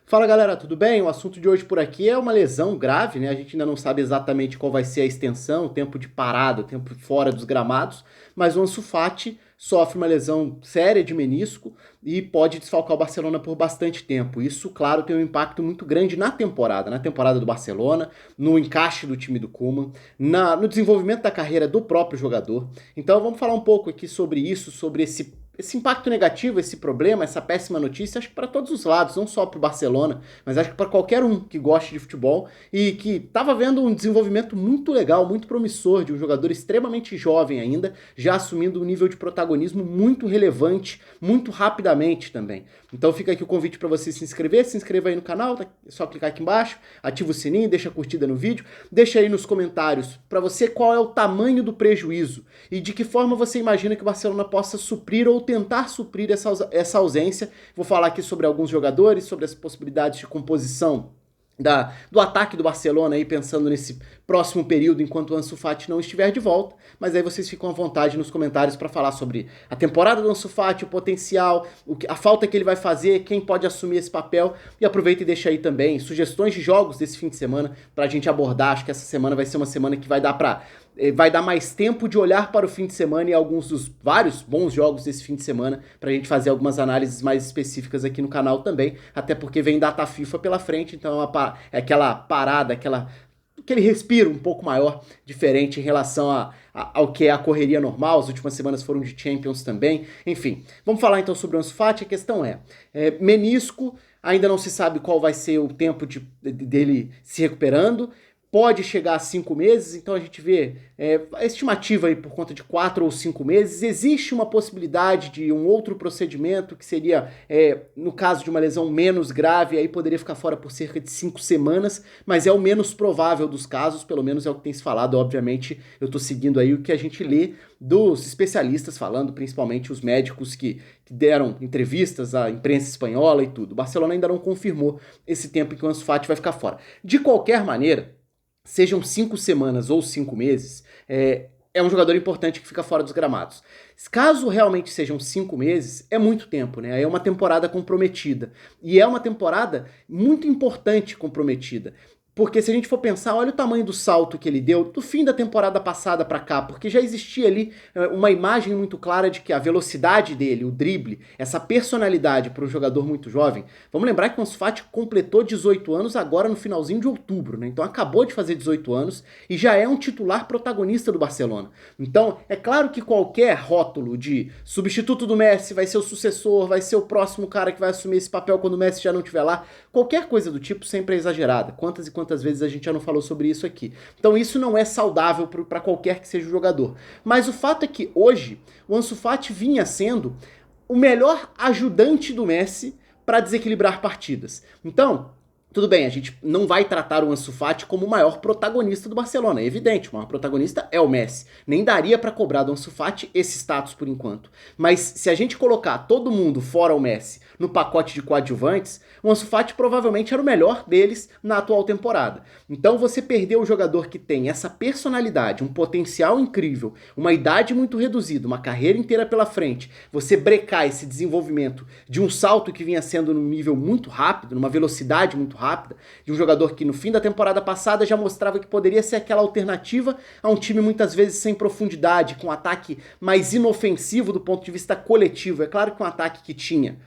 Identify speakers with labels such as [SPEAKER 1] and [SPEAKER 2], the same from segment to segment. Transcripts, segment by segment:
[SPEAKER 1] Fala galera, tudo bem? O assunto de hoje por aqui é uma lesão grave, né? A gente ainda não sabe exatamente qual vai ser a extensão, o tempo de parada, o tempo fora dos gramados, mas o Ansu Fati sofre uma lesão séria de menisco e pode desfalcar o Barcelona por bastante tempo. Isso, claro, tem um impacto muito grande na temporada do Barcelona, no encaixe do time do Koeman, no desenvolvimento da carreira do próprio jogador. Então vamos falar um pouco aqui sobre isso, sobre esse impacto negativo, esse problema, essa péssima notícia, acho que para todos os lados, não só para o Barcelona, mas acho que para qualquer um que goste de futebol e que estava vendo um desenvolvimento muito legal, muito promissor de um jogador extremamente jovem ainda, já assumindo um nível de protagonismo muito relevante, muito rapidamente também. Então fica aqui o convite para você se inscreva aí no canal, é só clicar aqui embaixo, ativa o sininho, deixa a curtida no vídeo, deixa aí nos comentários para você qual é o tamanho do prejuízo e de que forma você imagina que o Barcelona possa suprir ou tentar suprir essa ausência. Vou falar aqui sobre alguns jogadores, sobre as possibilidades de composição do ataque do Barcelona aí, pensando nesse próximo período enquanto o Ansu Fati não estiver de volta, mas aí vocês ficam à vontade nos comentários para falar sobre a temporada do Ansu Fati, o potencial, a falta que ele vai fazer, quem pode assumir esse papel, e aproveita e deixa aí também sugestões de jogos desse fim de semana pra gente abordar. Acho que essa semana vai ser uma semana que vai dar mais tempo de olhar para o fim de semana e alguns dos vários bons jogos desse fim de semana pra gente fazer algumas análises mais específicas aqui no canal também, até porque vem data FIFA pela frente, então é aquela parada, aquele respiro um pouco maior, diferente em relação ao que é a correria normal. As últimas semanas foram de Champions também. Enfim, vamos falar então sobre o Ansu Fati. A questão menisco, ainda não se sabe qual vai ser o tempo dele se recuperando. Pode chegar a 5 meses, então a gente vê a estimativa aí por conta de 4 ou 5 meses. Existe uma possibilidade de um outro procedimento que seria, no caso de uma lesão menos grave, aí poderia ficar fora por cerca de 5 semanas, mas é o menos provável dos casos, pelo menos é o que tem se falado. Obviamente eu tô seguindo aí o que a gente lê dos especialistas falando, principalmente os médicos que deram entrevistas à imprensa espanhola e tudo. O Barcelona ainda não confirmou esse tempo em que o Ansu Fati vai ficar fora. De qualquer maneira, sejam 5 semanas ou 5 meses, é um jogador importante que fica fora dos gramados. Caso realmente sejam 5 meses, é muito tempo, né? É uma temporada comprometida. E é uma temporada muito importante comprometida. Porque se a gente for pensar, olha o tamanho do salto que ele deu do fim da temporada passada para cá, porque já existia ali uma imagem muito clara de que a velocidade dele, o drible, essa personalidade para um jogador muito jovem. Vamos lembrar que o Ansu Fati completou 18 anos agora no finalzinho de outubro, né? Então acabou de fazer 18 anos e já é um titular protagonista do Barcelona. Então é claro que qualquer rótulo de substituto do Messi, vai ser o sucessor, vai ser o próximo cara que vai assumir esse papel quando o Messi já não estiver lá, qualquer coisa do tipo sempre é exagerada. Quantas vezes a gente já não falou sobre isso aqui. Então isso não é saudável para qualquer que seja o jogador. Mas o fato é que hoje o Ansu Fati vinha sendo o melhor ajudante do Messi para desequilibrar partidas. Então, tudo bem, a gente não vai tratar o Ansu Fati como o maior protagonista do Barcelona, é evidente, o maior protagonista é o Messi. Nem daria para cobrar do Ansu Fati esse status por enquanto. Mas se a gente colocar todo mundo fora o Messi no pacote de coadjuvantes, o Ansu Fati provavelmente era o melhor deles na atual temporada. Então você perdeu o jogador que tem essa personalidade, um potencial incrível, uma idade muito reduzida, uma carreira inteira pela frente, você brecar esse desenvolvimento de um salto que vinha sendo num nível muito rápido, numa velocidade muito rápida, de um jogador que no fim da temporada passada já mostrava que poderia ser aquela alternativa a um time muitas vezes sem profundidade, com um ataque mais inofensivo do ponto de vista coletivo. É claro que um ataque que tinha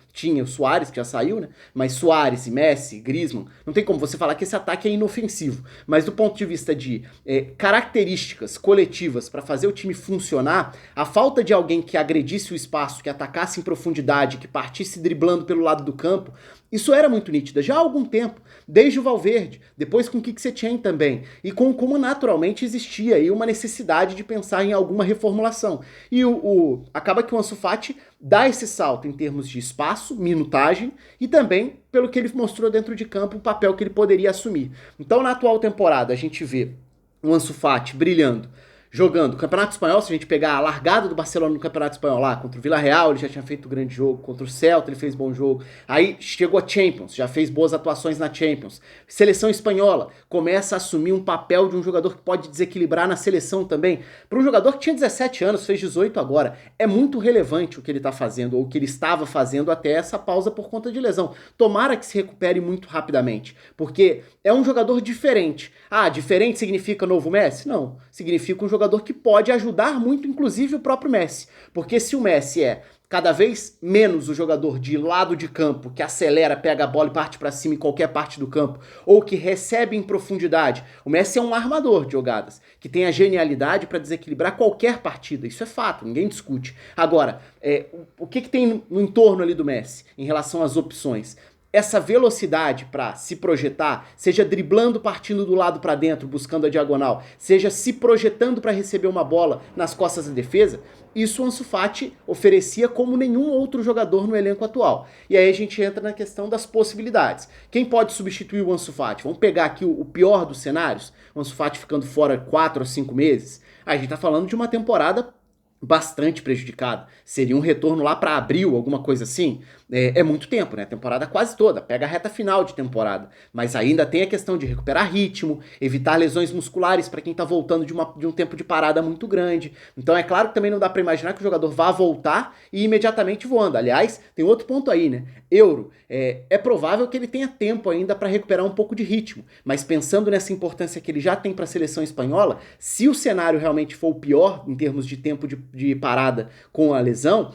[SPEAKER 1] o Suárez, que já saiu, né? Mas Suárez, Messi, Griezmann, não tem como você falar que esse ataque é inofensivo. Mas do ponto de vista de características coletivas para fazer o time funcionar, a falta de alguém que agredisse o espaço, que atacasse em profundidade, que partisse driblando pelo lado do campo, isso era muito nítida já há algum tempo, desde o Valverde, depois com o Quique Setien também, e com como naturalmente existia aí uma necessidade de pensar em alguma reformulação. E acaba que o Ansu Fati dá esse salto em termos de espaço, minutagem, e também pelo que ele mostrou dentro de campo, o papel que ele poderia assumir. Então na atual temporada a gente vê o Ansu Fati brilhando, jogando. O Campeonato Espanhol, se a gente pegar a largada do Barcelona no Campeonato Espanhol lá, contra o Villarreal, ele já tinha feito um grande jogo, contra o Celta ele fez bom jogo, aí chegou a Champions, já fez boas atuações na Champions. Seleção espanhola, começa a assumir um papel de um jogador que pode desequilibrar na seleção também. Para um jogador que tinha 17 anos, fez 18 agora, é muito relevante o que ele está fazendo, ou o que ele estava fazendo até essa pausa por conta de lesão. Tomara que se recupere muito rapidamente, porque é um jogador diferente. Ah, diferente significa novo Messi? Não, significa um jogador que pode ajudar muito, inclusive o próprio Messi. Porque se o Messi é cada vez menos o jogador de lado de campo, que acelera, pega a bola e parte para cima em qualquer parte do campo, ou que recebe em profundidade, o Messi é um armador de jogadas, que tem a genialidade para desequilibrar qualquer partida, isso é fato, ninguém discute. Agora, o que tem no entorno ali do Messi, em relação às opções? Essa velocidade para se projetar, seja driblando, partindo do lado para dentro, buscando a diagonal, seja se projetando para receber uma bola nas costas da defesa, isso o Ansu Fati oferecia como nenhum outro jogador no elenco atual. E aí a gente entra na questão das possibilidades. Quem pode substituir o Ansu Fati? Vamos pegar aqui o pior dos cenários, o Ansu Fati ficando fora 4 a 5 meses. Aí a gente está falando de uma temporada bastante prejudicada. Seria um retorno lá para abril, alguma coisa assim. É muito tempo, né? A temporada quase toda. Pega a reta final de temporada. Mas ainda tem a questão de recuperar ritmo, evitar lesões musculares para quem tá voltando de um tempo de parada muito grande. Então é claro que também não dá para imaginar que o jogador vá voltar e imediatamente voando. Aliás, tem outro ponto aí, né? Euro. É provável que ele tenha tempo ainda para recuperar um pouco de ritmo. Mas pensando nessa importância que ele já tem para a seleção espanhola, se o cenário realmente for o pior em termos de tempo de parada com a lesão,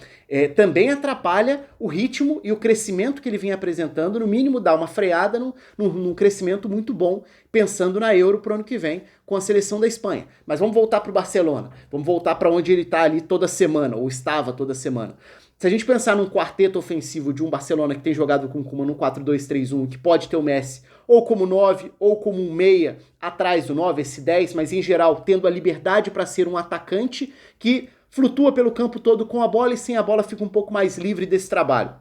[SPEAKER 1] também atrapalha o ritmo e o crescimento que ele vinha apresentando, no mínimo dá uma freada num crescimento muito bom, pensando na Euro pro ano que vem com a seleção da Espanha. Mas vamos voltar pro Barcelona, vamos voltar para onde ele está ali toda semana, ou estava toda semana. Se a gente pensar num quarteto ofensivo de um Barcelona que tem jogado com o Koeman no 4-2-3-1, que pode ter o Messi ou como 9 ou como um meia atrás do 9, esse 10, mas em geral tendo a liberdade para ser um atacante que flutua pelo campo todo com a bola e sem a bola fica um pouco mais livre desse trabalho.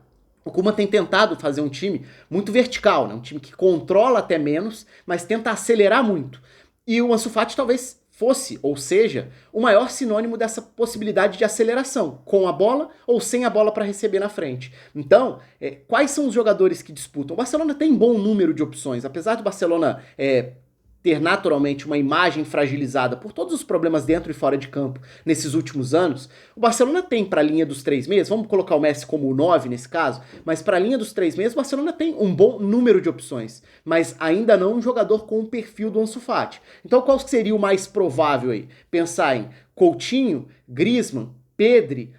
[SPEAKER 1] O Koeman tem tentado fazer um time muito vertical, né? Um time que controla até menos, mas tenta acelerar muito. E o Ansu Fati talvez fosse, ou seja, o maior sinônimo dessa possibilidade de aceleração, com a bola ou sem a bola para receber na frente. Então, quais são os jogadores que disputam? O Barcelona tem bom número de opções, apesar do Barcelona ter naturalmente uma imagem fragilizada por todos os problemas dentro e fora de campo nesses últimos anos, o Barcelona tem para a linha dos 3 meses, vamos colocar o Messi como o 9 nesse caso, mas para a linha dos 3 meses o Barcelona tem um bom número de opções, mas ainda não um jogador com o perfil do Ansu Fati. Então qual seria o mais provável aí? Pensar em Coutinho, Griezmann, Pedri,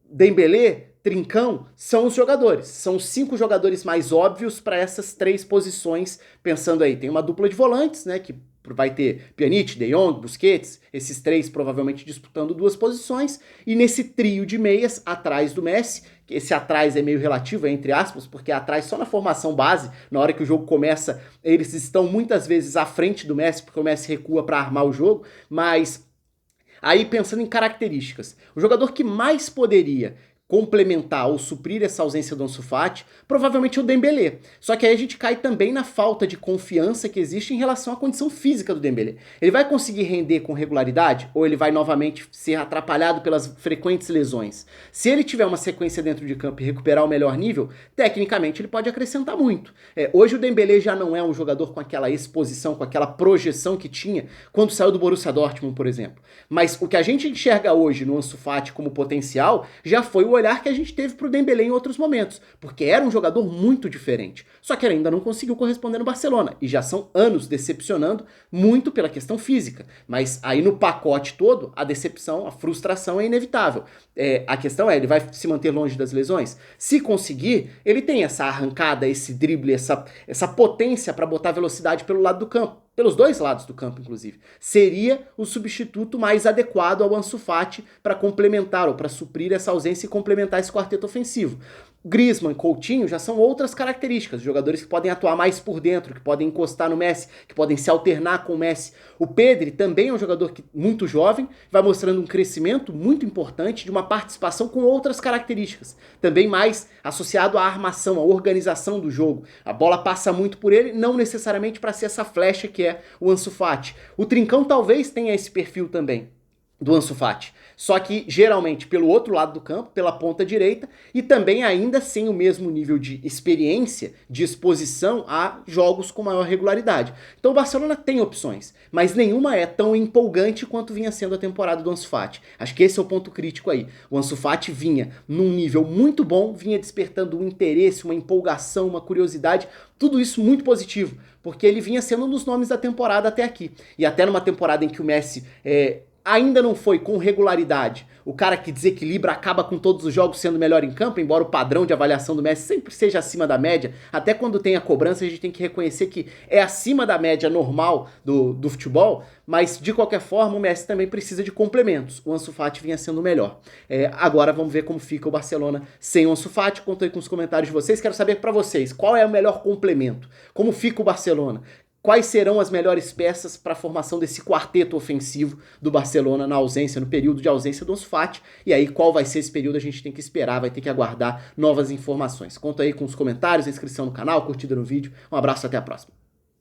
[SPEAKER 1] Dembélé, Trincão, são os jogadores. São os 5 jogadores mais óbvios para essas 3 posições. Pensando aí, tem uma dupla de volantes, né? Que vai ter Pjanic, De Jong, Busquets, esses 3 provavelmente disputando 2 posições. E nesse trio de meias, atrás do Messi, esse atrás é meio relativo, entre aspas, porque atrás só na formação base, na hora que o jogo começa, eles estão muitas vezes à frente do Messi, porque o Messi recua para armar o jogo, mas aí pensando em características, o jogador que mais poderia complementar ou suprir essa ausência do Ansu Fati, provavelmente o Dembélé. Só que aí a gente cai também na falta de confiança que existe em relação à condição física do Dembélé. Ele vai conseguir render com regularidade ou ele vai novamente ser atrapalhado pelas frequentes lesões? Se ele tiver uma sequência dentro de campo e recuperar o melhor nível, tecnicamente ele pode acrescentar muito. Hoje o Dembélé já não é um jogador com aquela exposição, com aquela projeção que tinha quando saiu do Borussia Dortmund, por exemplo. Mas o que a gente enxerga hoje no Ansu Fati como potencial já foi o olhar que a gente teve pro Dembélé em outros momentos, porque era um jogador muito diferente. Só que ele ainda não conseguiu corresponder no Barcelona, e já são anos decepcionando muito pela questão física. Mas aí no pacote todo, a decepção, a frustração é inevitável. A questão é, ele vai se manter longe das lesões? Se conseguir, ele tem essa arrancada, esse drible, essa potência para botar velocidade pelo lado do campo. Pelos 2 lados do campo, inclusive. Seria o substituto mais adequado ao Ansu Fati para complementar ou para suprir essa ausência e complementar esse quarteto ofensivo. Griezmann, Coutinho já são outras características, jogadores que podem atuar mais por dentro, que podem encostar no Messi, que podem se alternar com o Messi. O Pedri também é um jogador muito jovem, vai mostrando um crescimento muito importante de uma participação com outras características, também mais associado à armação, à organização do jogo. A bola passa muito por ele, não necessariamente para ser essa flecha que é o Ansu Fati. O Trincão talvez tenha esse perfil também do Ansu Fati, só que geralmente pelo outro lado do campo, pela ponta direita, e também ainda sem o mesmo nível de experiência, de exposição a jogos com maior regularidade. Então o Barcelona tem opções, mas nenhuma é tão empolgante quanto vinha sendo a temporada do Ansu Fati. Acho que esse é o ponto crítico aí. O Ansu Fati vinha num nível muito bom, vinha despertando um interesse, uma empolgação, uma curiosidade, tudo isso muito positivo, porque ele vinha sendo um dos nomes da temporada até aqui. E até numa temporada em que o Messi ainda não foi com regularidade o cara que desequilibra, acaba com todos os jogos sendo melhor em campo, embora o padrão de avaliação do Messi sempre seja acima da média. Até quando tem a cobrança, a gente tem que reconhecer que é acima da média normal do futebol, mas de qualquer forma o Messi também precisa de complementos. O Ansu Fati vinha sendo melhor. Agora vamos ver como fica o Barcelona sem o Ansu Fati. Conto aí com os comentários de vocês. Quero saber para vocês, qual é o melhor complemento? Como fica o Barcelona? Quais serão as melhores peças para a formação desse quarteto ofensivo do Barcelona no período de ausência do Ansu Fati? E aí, qual vai ser esse período? A gente tem que esperar, vai ter que aguardar novas informações. Conta aí com os comentários, a inscrição no canal, curtida no vídeo. Um abraço, até a próxima.